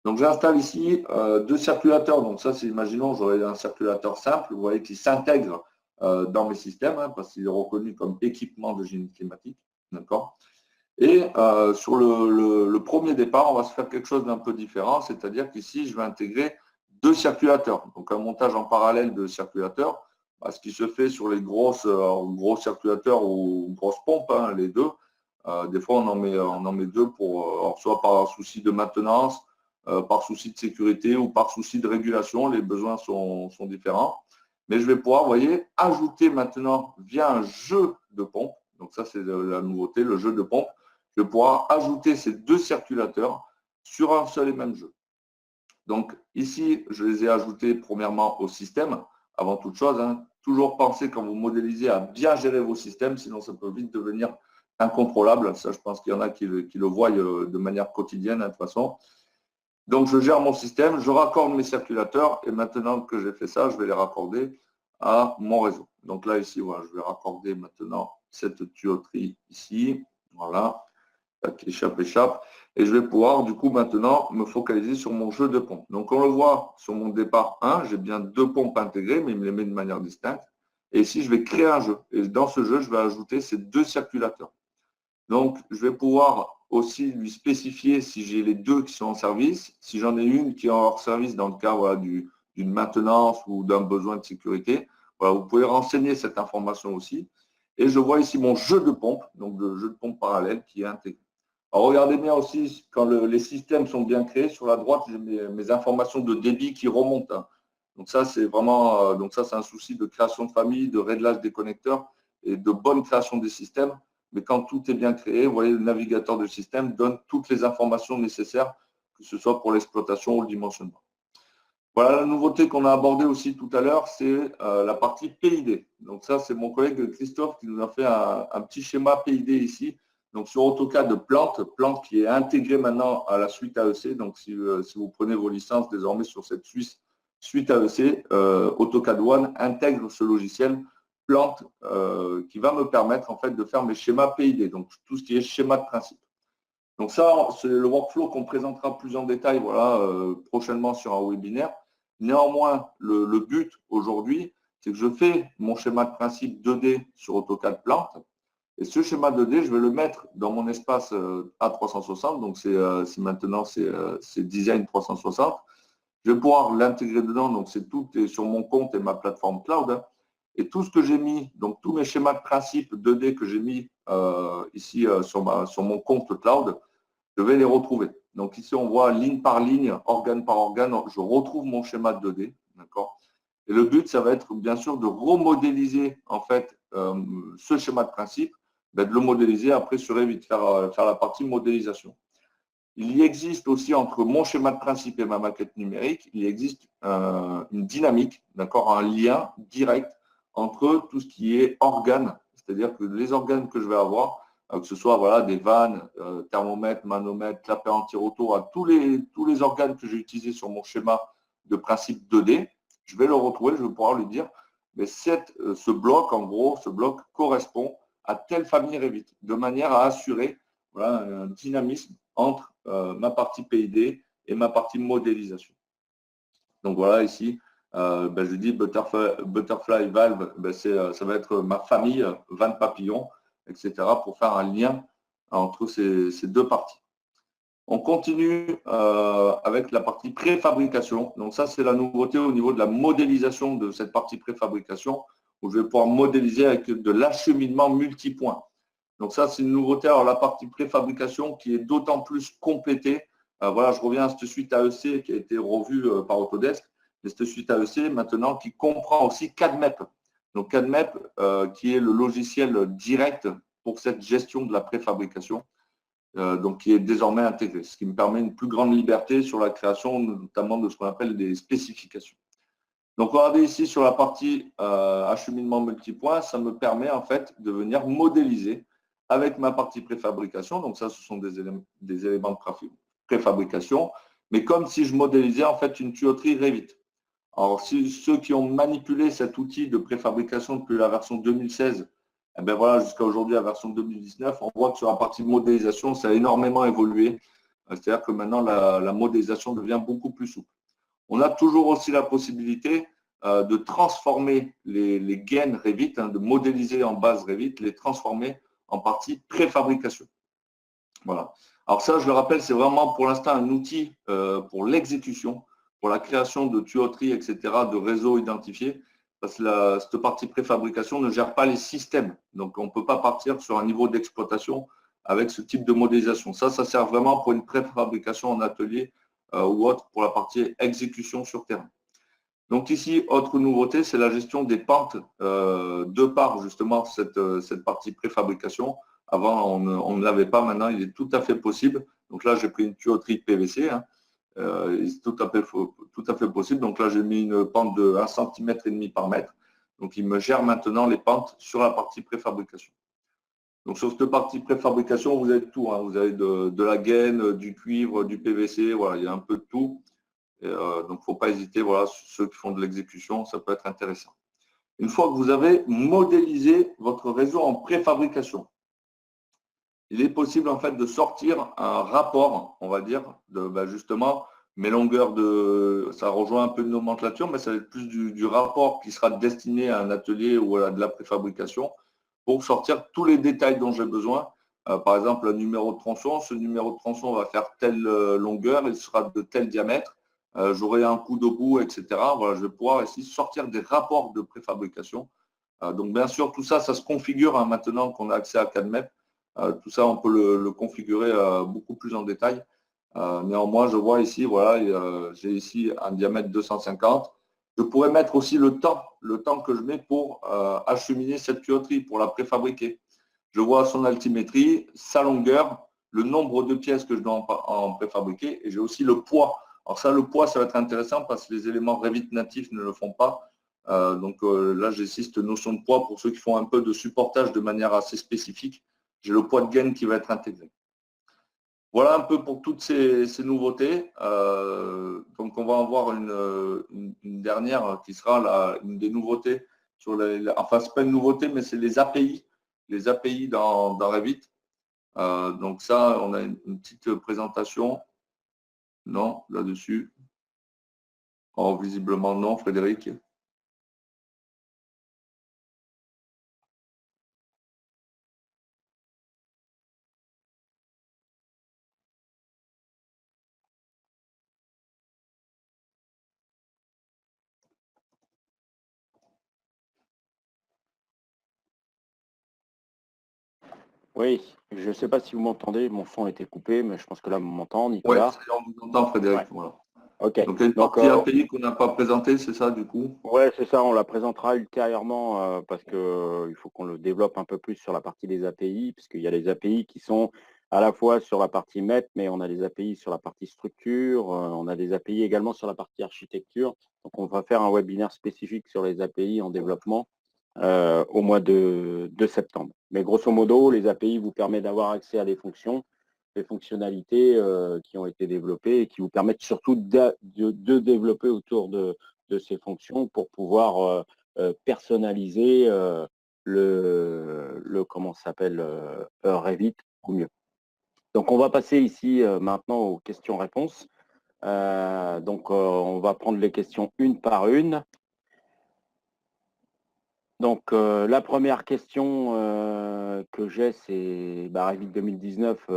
Donc j'installe ici 2 circulateurs. Donc ça, c'est, imaginons, j'aurais un circulateur simple, vous voyez, qui s'intègre dans mes systèmes, parce qu'il est reconnu comme équipement de génie climatique. D'accord. Et sur le premier départ, on va se faire quelque chose d'un peu différent, c'est-à-dire qu'ici, je vais intégrer 2 circulateurs. Donc un montage en parallèle de circulateurs, ce qui se fait sur les gros circulateurs ou grosses pompes, les deux. Des fois, on en met 2 pour, soit par souci de maintenance, par souci de sécurité ou par souci de régulation. Les besoins sont différents. Mais je vais pouvoir, vous voyez, ajouter maintenant via un jeu de pompe. Donc ça, c'est la nouveauté, le jeu de pompe. Je vais pouvoir ajouter ces 2 circulateurs sur un seul et même jeu. Donc ici, je les ai ajoutés premièrement au système, avant toute chose. Toujours penser quand vous modélisez à bien gérer vos systèmes, sinon ça peut vite devenir incontrôlable. Ça, je pense qu'il y en a qui le voient de manière quotidienne, de toute façon. Donc je gère mon système, je raccorde mes circulateurs et maintenant que j'ai fait ça, je vais les raccorder à mon réseau. Donc là, ici, voilà, je vais raccorder maintenant cette tuyauterie ici. Voilà. Échappe. Et je vais pouvoir, du coup, maintenant, me focaliser sur mon jeu de pompes. Donc, on le voit sur mon départ 1, j'ai bien 2 pompes intégrées, mais il me les met de manière distincte. Et ici, je vais créer un jeu. Et dans ce jeu, je vais ajouter ces 2 circulateurs. Donc, je vais pouvoir aussi lui spécifier si j'ai les 2 qui sont en service, si j'en ai une qui est hors service dans le cas voilà, d'une maintenance ou d'un besoin de sécurité. Voilà, vous pouvez renseigner cette information aussi. Et je vois ici mon jeu de pompe, donc le jeu de pompe parallèle qui est intégré. Alors, regardez bien aussi, quand les systèmes sont bien créés, sur la droite, j'ai mes informations de débit qui remontent. Donc ça, c'est vraiment c'est un souci de création de famille, de réglage des connecteurs et de bonne création des systèmes. Mais quand tout est bien créé, vous voyez, le navigateur du système donne toutes les informations nécessaires, que ce soit pour l'exploitation ou le dimensionnement. Voilà la nouveauté qu'on a abordée aussi tout à l'heure, c'est la partie PID. Donc ça, c'est mon collègue Christophe qui nous a fait un petit schéma PID ici. Donc sur AutoCAD plante qui est intégrée maintenant à la suite AEC. Donc si vous prenez vos licences désormais sur cette suite AEC, AutoCAD One intègre ce logiciel plante qui va me permettre en fait de faire mes schémas PID. Donc tout ce qui est schéma de principe. Donc ça, c'est le workflow qu'on présentera plus en détail voilà, prochainement sur un webinaire. Néanmoins, le but aujourd'hui, c'est que je fais mon schéma de principe 2D sur AutoCAD plante. Et ce schéma 2D, je vais le mettre dans mon espace A360. Donc, maintenant, c'est Design 360. Je vais pouvoir l'intégrer dedans. Donc, c'est tout est sur mon compte et ma plateforme cloud. Et tout ce que j'ai mis, donc tous mes schémas de principe 2D que j'ai mis ici sur mon compte cloud, je vais les retrouver. Donc ici, on voit ligne par ligne, organe par organe, je retrouve mon schéma de 2D. D'accord. Et le but, ça va être bien sûr de remodéliser en fait ce schéma de principe, de le modéliser après sur Revit, faire la partie modélisation. Il y existe aussi entre mon schéma de principe et ma maquette numérique, il existe une dynamique, d'accord, un lien direct entre tout ce qui est organes, c'est-à-dire que les organes que je vais avoir, que ce soit voilà, des vannes, thermomètres, manomètres, clapet anti-rotor, à tous les organes que j'ai utilisés sur mon schéma de principe 2D, je vais le retrouver, je vais pouvoir lui dire, mais ce bloc, en gros, ce bloc correspond à telle famille Revit, de manière à assurer voilà, un dynamisme entre ma partie PID et ma partie modélisation. Donc voilà, ici, je dis Butterfly Valve, ça va être ma famille, 20 papillons, etc., pour faire un lien entre ces deux parties. On continue avec la partie préfabrication. Donc ça, c'est la nouveauté au niveau de la modélisation de cette partie préfabrication, où je vais pouvoir modéliser avec de l'acheminement multipoint. Donc ça, c'est une nouveauté. Alors la partie préfabrication qui est d'autant plus complétée. Voilà, je reviens à cette suite AEC qui a été revue par Autodesk. Mais cette suite AEC maintenant qui comprend aussi CAD-MEP. Donc CAD-MEP qui est le logiciel direct pour cette gestion de la préfabrication. Donc qui est désormais intégré, ce qui me permet une plus grande liberté sur la création, notamment de ce qu'on appelle des spécifications. Donc, regardez ici sur la partie acheminement multipoint, ça me permet en fait de venir modéliser avec ma partie préfabrication. Donc, ça, ce sont des éléments de préfabrication, mais comme si je modélisais en fait une tuyauterie Revit. Alors, si ceux qui ont manipulé cet outil de préfabrication depuis la version 2016, eh bien voilà, jusqu'à aujourd'hui, la version 2019, on voit que sur la partie modélisation, ça a énormément évolué. C'est-à-dire que maintenant, la modélisation devient beaucoup plus souple. On a toujours aussi la possibilité de transformer les gaines Revit, de modéliser en base Revit, les transformer en partie préfabrication. Voilà. Alors ça, je le rappelle, c'est vraiment pour l'instant un outil pour l'exécution, pour la création de tuyauteries, etc., de réseaux identifiés, parce que cette partie préfabrication ne gère pas les systèmes. Donc, on ne peut pas partir sur un niveau d'exploitation avec ce type de modélisation. Ça sert vraiment pour une préfabrication en atelier ou autre pour la partie exécution sur terrain. Donc ici, autre nouveauté, c'est la gestion des pentes de par justement cette partie préfabrication. Avant, on ne l'avait pas, maintenant il est tout à fait possible. Donc là, j'ai pris une tuyauterie PVC, c'est tout à fait possible. Donc là, j'ai mis une pente de 1,5 cm par mètre. Donc il me gère maintenant les pentes sur la partie préfabrication. Donc sur cette partie préfabrication, vous avez tout. Vous avez de la gaine, du cuivre, du PVC, voilà, il y a un peu de tout. Donc il ne faut pas hésiter, voilà, ceux qui font de l'exécution, ça peut être intéressant. Une fois que vous avez modélisé votre réseau en préfabrication, il est possible en fait de sortir un rapport, on va dire, de justement mes longueurs de. Ça rejoint un peu de nomenclature, mais ça va être plus du rapport qui sera destiné à un atelier ou à de la préfabrication pour sortir tous les détails dont j'ai besoin. Par exemple, un numéro de tronçon, ce numéro de tronçon va faire telle longueur, il sera de tel diamètre, j'aurai un coup de bout, etc. Voilà, je vais pouvoir ici sortir des rapports de préfabrication. Donc, bien sûr, tout ça, ça se configure maintenant qu'on a accès à CAD-MEP. Tout ça, on peut le configurer beaucoup plus en détail. Néanmoins, je vois ici, voilà, j'ai ici un diamètre 250. Je pourrais mettre aussi le temps que je mets pour acheminer cette tuyauterie, pour la préfabriquer. Je vois son altimétrie, sa longueur, le nombre de pièces que je dois en préfabriquer et j'ai aussi le poids. Alors ça, le poids, ça va être intéressant parce que les éléments Revit natifs ne le font pas. Donc là, j'ai ici cette notion de poids pour ceux qui font un peu de supportage de manière assez spécifique. J'ai le poids de gaine qui va être intégré. Voilà un peu pour toutes ces nouveautés. Donc, on va en voir une dernière qui sera une des nouveautés. Enfin, ce n'est pas une nouveauté, mais c'est les API. Les API dans Revit. Donc, ça, on a une petite présentation. Non, là-dessus. Oh, visiblement non, Frédéric. Oui, je ne sais pas si vous m'entendez, mon son a été coupé, mais je pense que là, vous m'entendez, Oui, Nicolas. on vous entend, Frédéric. Ouais. Voilà. Ok. Donc, il y a une partie API qu'on n'a pas présentée, c'est ça, du coup? Ouais, c'est ça, on la présentera ultérieurement parce qu'il faut qu'on le développe un peu plus sur la partie des API, puisqu'il y a les API qui sont à la fois sur la partie MEP, mais on a des API sur la partie structure, on a des API également sur la partie architecture. Donc, on va faire un webinaire spécifique sur les API en développement au mois de septembre. Mais grosso modo, les API vous permettent d'avoir accès à des fonctions, des fonctionnalités qui ont été développées et qui vous permettent surtout de développer autour de ces fonctions pour pouvoir personnaliser comment s'appelle Revit au mieux. Donc, on va passer ici maintenant aux questions-réponses. On va prendre les questions une par une. Donc, la première question que j'ai, c'est Revit 2019,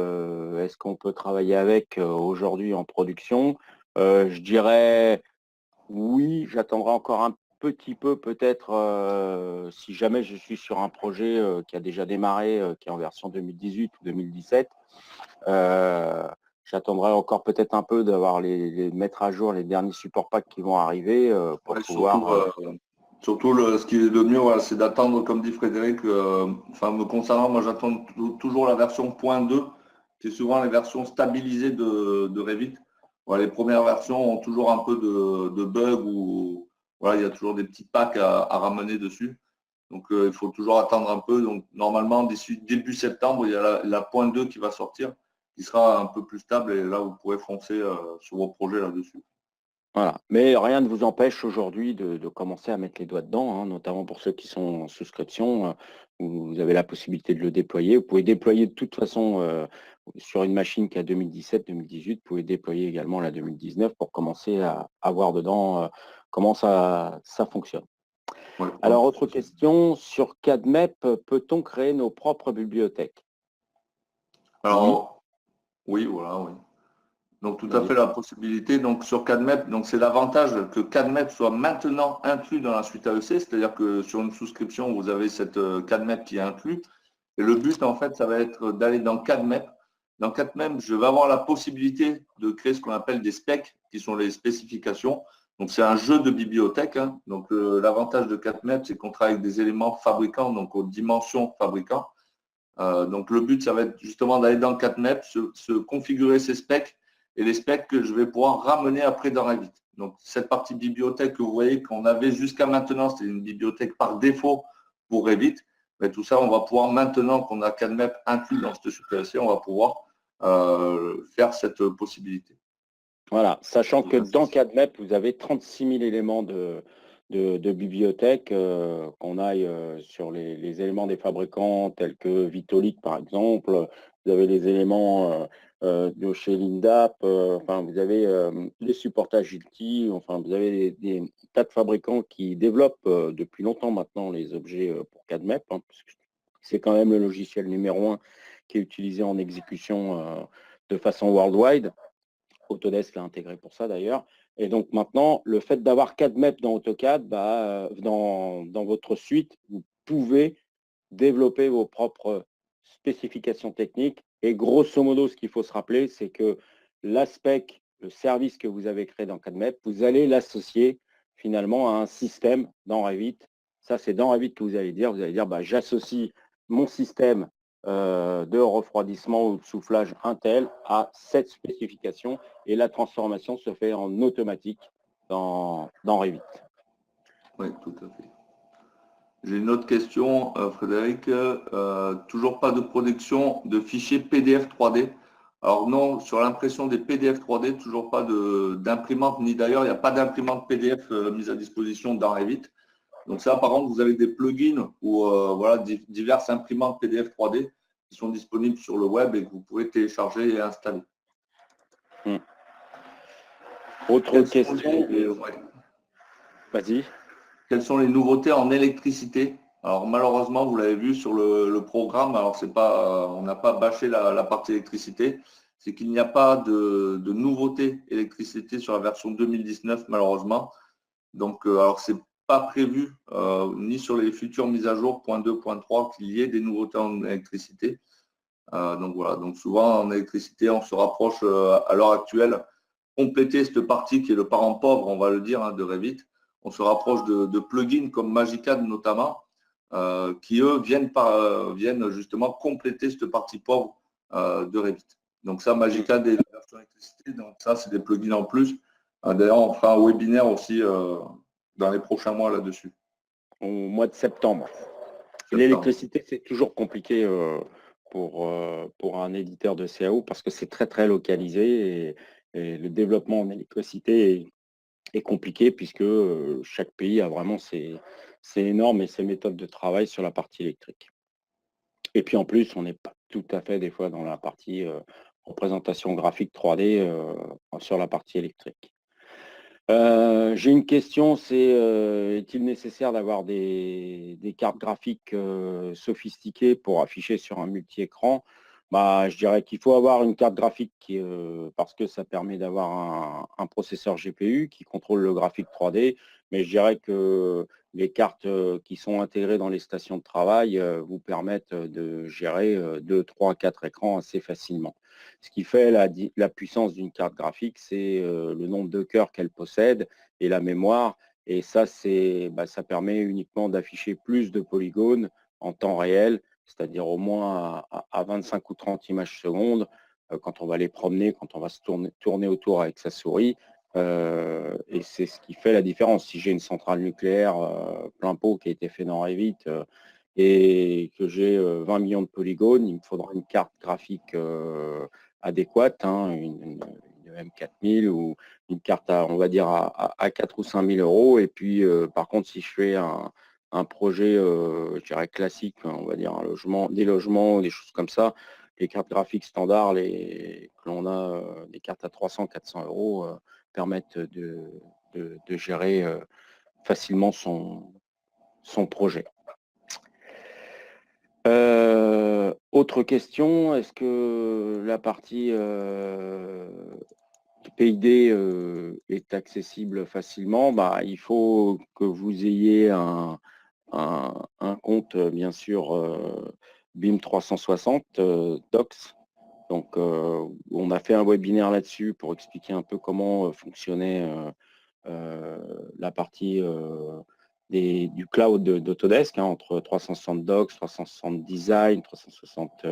est-ce qu'on peut travailler avec aujourd'hui en production? Je dirais oui, j'attendrai encore un petit peu peut-être si jamais je suis sur un projet qui a déjà démarré, qui est en version 2018 ou 2017. J'attendrai encore peut-être un peu d'avoir les mettre à jour les derniers support packs qui vont arriver pour Ouais, pouvoir… surtout ce qui est le mieux, voilà, c'est d'attendre, comme dit Frédéric, me concernant, moi j'attends toujours la version .2, qui est souvent les versions stabilisées de Revit. Voilà, les premières versions ont toujours un peu de bugs ou voilà, il y a toujours des petits packs à ramener dessus. Donc il faut toujours attendre un peu. Donc normalement, d'ici début septembre, il y a la .2 qui va sortir, qui sera un peu plus stable et là vous pourrez foncer sur vos projets là-dessus. Voilà. Mais rien ne vous empêche aujourd'hui de commencer à mettre les doigts dedans, hein, notamment pour ceux qui sont en souscription, où vous avez la possibilité de le déployer. Vous pouvez déployer de toute façon sur une machine qui a 2017-2018, vous pouvez déployer également la 2019 pour commencer à voir dedans comment ça fonctionne. Ouais, Alors, autre question, sur CADMEP, peut-on créer nos propres bibliothèques? alors, oui, voilà, oui. Donc tout à Vas-y. fait la possibilité. Donc sur CADMEP, donc c'est l'avantage que CADMEP soit maintenant inclus dans la suite AEC, c'est-à-dire que sur une souscription, vous avez cette CADMEP qui est inclus. Et le but, en fait, ça va être d'aller dans CADMEP. Dans CADMEP, je vais avoir la possibilité de créer ce qu'on appelle des specs, qui sont les spécifications. Donc c'est un jeu de bibliothèque, hein. Donc l'avantage de CADMEP, c'est qu'on travaille avec des éléments fabricants, donc aux dimensions fabricants. Donc le but, ça va être justement d'aller dans CADMEP, se configurer ces specs et les specs que je vais pouvoir ramener après dans Revit. Donc cette partie bibliothèque que vous voyez qu'on avait jusqu'à maintenant, c'était une bibliothèque par défaut pour Revit. Mais tout ça, on va pouvoir maintenant qu'on a CADMEP inclus dans cette suite, on va pouvoir faire cette possibilité. Voilà, sachant que dans CADMEP, vous avez 36 000 éléments de bibliothèque, qu'on aille sur les éléments des fabricants tels que Vitolic par exemple, vous avez les éléments de chez Lindap, enfin vous avez les supportages Agility, enfin vous avez des tas de fabricants qui développent depuis longtemps maintenant les objets pour CADMEP, hein, parce que c'est quand même le logiciel numéro 1 qui est utilisé en exécution de façon worldwide. Autodesk l'a intégré pour ça d'ailleurs. Et donc maintenant, le fait d'avoir CADMEP dans AutoCAD, dans votre suite, vous pouvez développer vos propres spécifications techniques. Et grosso modo, ce qu'il faut se rappeler, c'est que l'aspect, le service que vous avez créé dans CADMEP, vous allez l'associer finalement à un système dans Revit. Ça, c'est dans Revit que vous allez dire, j'associe mon système de refroidissement ou de soufflage Intel à cette spécification et la transformation se fait en automatique dans Revit. Oui, tout à fait. J'ai une autre question, Frédéric. Toujours pas de production de fichiers PDF 3D. Alors non, sur l'impression des PDF 3D, toujours pas d'imprimante, ni d'ailleurs, il n'y a pas d'imprimante PDF mise à disposition dans Revit. Donc ça, par contre, vous avez des plugins ou voilà, diverses imprimantes PDF 3D qui sont disponibles sur le web et que vous pouvez télécharger et installer. Autre question. Vas-y. Quelles sont les nouveautés en électricité? Alors malheureusement, vous l'avez vu sur le programme, alors c'est pas, on n'a pas bâché la partie électricité, c'est qu'il n'y a pas de nouveauté électricité sur la version 2019 malheureusement. Donc alors c'est pas prévu ni sur les futures mises à jour .2, .3 qu'il y ait des nouveautés en électricité. Donc voilà, donc souvent en électricité, on se rapproche à l'heure actuelle, compléter cette partie qui est le parent pauvre, on va le dire, hein, de Revit. On se rapproche de plugins comme Magicad notamment, qui eux viennent justement compléter cette partie pauvre de Revit. Donc ça, Magicad est la version électricité, donc ça, c'est des plugins en plus. D'ailleurs, on fera un webinaire aussi dans les prochains mois là-dessus. Au mois de septembre. L'électricité, c'est toujours compliqué pour un éditeur de CAO parce que c'est très, très localisé et le développement en électricité est compliqué puisque chaque pays a vraiment ses normes et ses méthodes de travail sur la partie électrique. Et puis en plus, on n'est pas tout à fait des fois dans la partie représentation graphique 3D sur la partie électrique. J'ai une question, c'est est-il nécessaire d'avoir des cartes graphiques sophistiquées pour afficher sur un multi-écran? Bah, je dirais qu'il faut avoir une carte graphique parce que ça permet d'avoir un processeur GPU qui contrôle le graphique 3D, mais je dirais que les cartes qui sont intégrées dans les stations de travail vous permettent de gérer 2, 3, 4 écrans assez facilement. Ce qui fait la puissance d'une carte graphique, c'est le nombre de cœurs qu'elle possède et la mémoire. Et ça, ça permet uniquement d'afficher plus de polygones en temps réel, c'est-à-dire au moins à 25 ou 30 images secondes, quand on va les promener, quand on va se tourner autour avec sa souris. Et c'est ce qui fait la différence. Si j'ai une centrale nucléaire plein pot qui a été fait dans Revit et que j'ai 20 millions de polygones, il me faudra une carte graphique adéquate, hein, une M4000 ou une carte on va dire à 4 ou 5 000 euros. Et puis, par contre, si je fais un projet, je dirais classique, on va dire des logements, des choses comme ça, les cartes graphiques standards, que l'on a, des cartes à 300, 400 euros, permettent de gérer facilement son projet. Autre question, est-ce que la partie PID est accessible facilement? Bah, il faut que vous ayez un compte, bien sûr, BIM 360 Docs. Donc, on a fait un webinaire là-dessus pour expliquer un peu comment fonctionnait la partie du cloud d'Autodesk, hein, entre 360 Docs, 360 Design, 360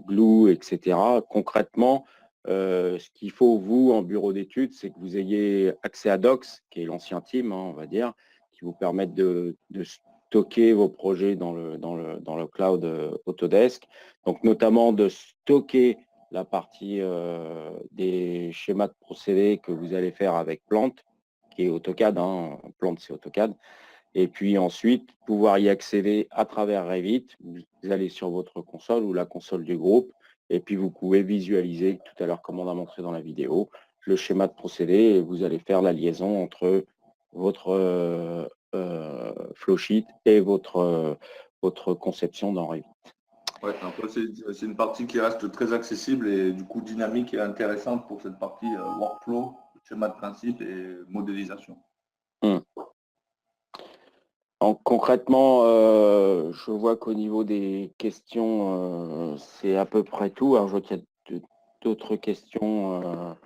Glue, etc. Concrètement, ce qu'il faut, vous, en bureau d'études, c'est que vous ayez accès à Docs, qui est l'ancien team, hein, on va dire, qui vous permettent de stocker vos projets dans le cloud Autodesk. Donc, notamment de stocker la partie des schémas de procédés que vous allez faire avec Plant, qui est AutoCAD, hein, Plant, c'est AutoCAD. Et puis ensuite, pouvoir y accéder à travers Revit. Vous allez sur votre console ou la console du groupe, et puis vous pouvez visualiser, tout à l'heure comme on a montré dans la vidéo, le schéma de procédé, et vous allez faire la liaison entre votre flowsheet et votre conception dans Revit. Ouais, après, c'est une partie qui reste très accessible et du coup dynamique et intéressante pour cette partie workflow, schéma de principe et modélisation. Donc, concrètement, je vois qu'au niveau des questions, c'est à peu près tout. Alors, je vois qu'il y a d'autres questions.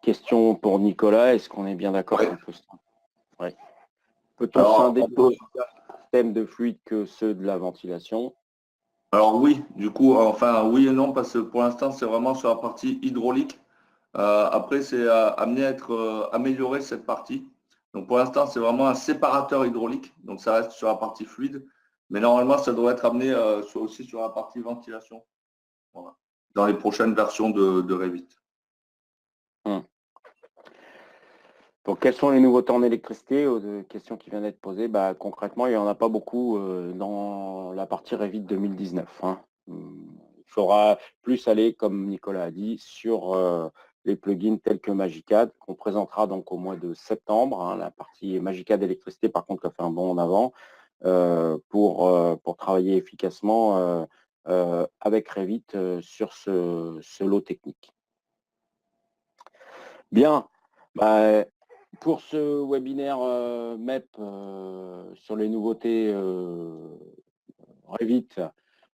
Question pour Nicolas, est-ce qu'on est bien d'accord? Ouais. Peut-on scinder les systèmes de fluide que ceux de la ventilation? Alors oui, du coup, enfin oui et non, parce que pour l'instant, c'est vraiment sur la partie hydraulique. Après, c'est amené à être amélioré cette partie. Donc pour l'instant, c'est vraiment un séparateur hydraulique. Donc ça reste sur la partie fluide. Mais normalement, ça doit être amené aussi sur la partie ventilation. Voilà. Dans les prochaines versions de Revit. Donc, quels sont les nouveautés en électricité? Question qui vient d'être posée. Bah, concrètement, il n'y en a pas beaucoup dans la partie Revit 2019. Hein. Il faudra plus aller, comme Nicolas a dit, sur les plugins tels que Magicad, qu'on présentera donc au mois de septembre. Hein. La partie Magicad électricité, par contre, a fait un bond en avant pour travailler efficacement avec Revit sur ce lot technique. Bien. Bah, pour ce webinaire MEP sur les nouveautés Revit,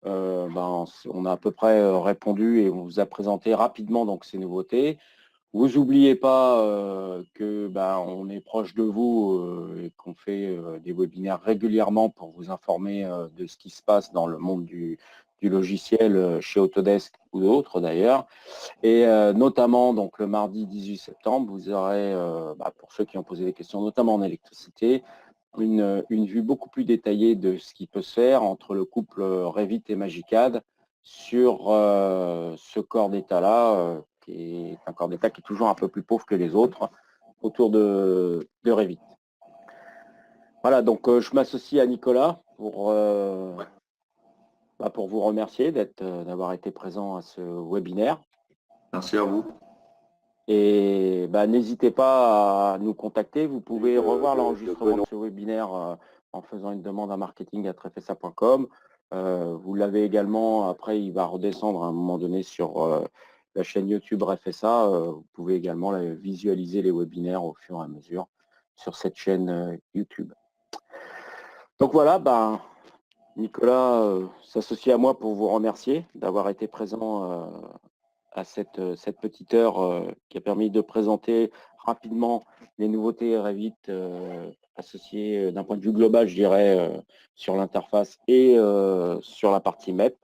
on a à peu près répondu et on vous a présenté rapidement donc ces nouveautés. Vous n'oubliez pas que on est proche de vous et qu'on fait des webinaires régulièrement pour vous informer de ce qui se passe dans le monde du logiciel chez Autodesk ou d'autres d'ailleurs. Et notamment, donc le mardi 18 septembre, vous aurez, pour ceux qui ont posé des questions, notamment en électricité, une vue beaucoup plus détaillée de ce qui peut se faire entre le couple Revit et Magicad sur ce corps d'état-là, qui est un corps d'état qui est toujours un peu plus pauvre que les autres, autour de Revit. Voilà, donc je m'associe à Nicolas pour pour vous remercier d'avoir été présent à ce webinaire. Merci à vous. Et n'hésitez pas à nous contacter. Vous pouvez revoir l'enregistrement de ce webinaire en faisant une demande à marketing@refsa.com. Vous l'avez également, après il va redescendre à un moment donné sur la chaîne YouTube RefSA. Vous pouvez également visualiser les webinaires au fur et à mesure sur cette chaîne YouTube. Donc voilà, Nicolas s'associe à moi pour vous remercier d'avoir été présent à cette petite heure qui a permis de présenter rapidement les nouveautés Revit associées d'un point de vue global, je dirais, sur l'interface et sur la partie MEP.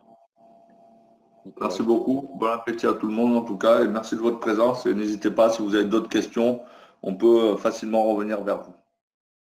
Nicolas. Merci beaucoup. Bon appétit à tout le monde en tout cas et merci de votre présence. Et n'hésitez pas, si vous avez d'autres questions, on peut facilement revenir vers vous.